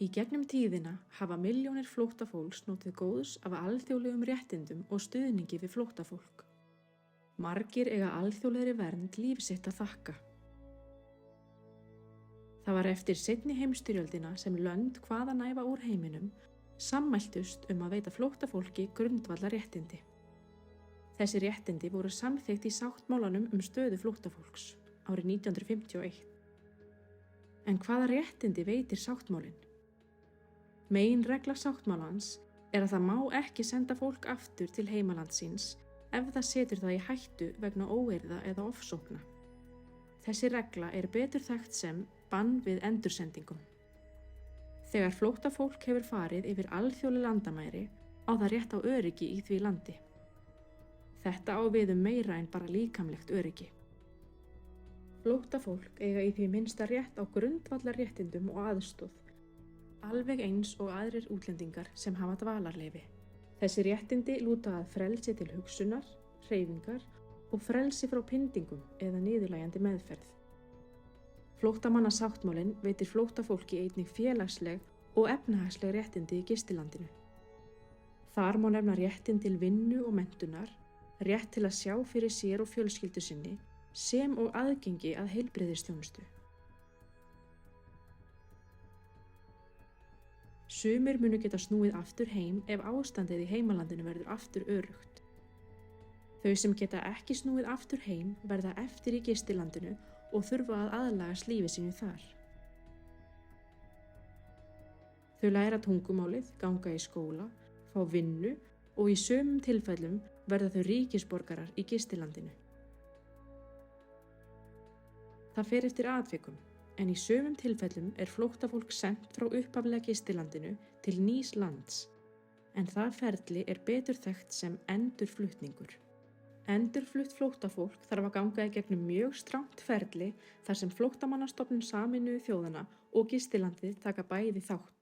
Í gegnum tíðina hafa milljónir flóttafólks notið góðs af alþjóðlegum réttindum og stuðningi við flóttafólk. Margir eiga alþjóðlegri vernd líf sitt að þakka. Það var eftir seinni heimsstyrjöldina sem lönd hvaðanæva úr heiminum sammæltust að veita flóttafólki grundvallarréttindi. Þessi réttindi voru samþykkt í sáttmálanum stöðu flóttafólks árið 1951. En hvaða réttindi veitir sáttmálinn? Meginregla sáttmálans að það má ekki senda fólk aftur til heimalands síns ef það setur það í hættu vegna óeirða eða ofsókna. Þessi regla betur þekkt sem bann við endursendingum. Þegar flóttafólk hefur farið yfir alþjóðleg landamæri á það rétt á öryggi í því landi. Þetta á við meira en bara líkamlegt öryggi. Flóttafólk eiga í því minnsta rétt á grundvallarréttindum og aðstoð, alveg eins og aðrir útlendingar sem hafa dvalarleyfi. Þessi réttindi lúta að frelsi til hugsunar, hreyfingar og frelsi frá pyndingum eða niðurlægjandi meðferð. Flóttamannasáttmálinn veitir flóttafólki einnig félagsleg og efnahagsleg réttindi í gistilandinu. Þar má nefna réttin til vinnu og menntunar, rétt til að sjá fyrir sér og fjölskyldu sinni, sem og aðgengi að heilbrigðisþjónustu. Sumir munu geta snúið aftur heim ef ástandið í heimalandinu verður aftur öruggt. Þau sem geta ekki snúið aftur heim verða eftir í gistilandinu og þurfa að aðlagast lífi sínu þar. Þau læra tungumálið, ganga í skóla, fá vinnu og í sumum tilfellum verða þau ríkisborgarar í gistilandinu. Það fer eftir atvikum, en í sumum tilfellum flóttafólk sent frá upphaflega gistilandinu til nýs lands, en það ferli betur þekkt sem endurflutningur. Endurflutt flóttafólk þarf að ganga í gegnum mjög strangt ferli þar sem Flóttamannastofnun Sameinuðu þjóðanna og gistilandið taka bæði þátt.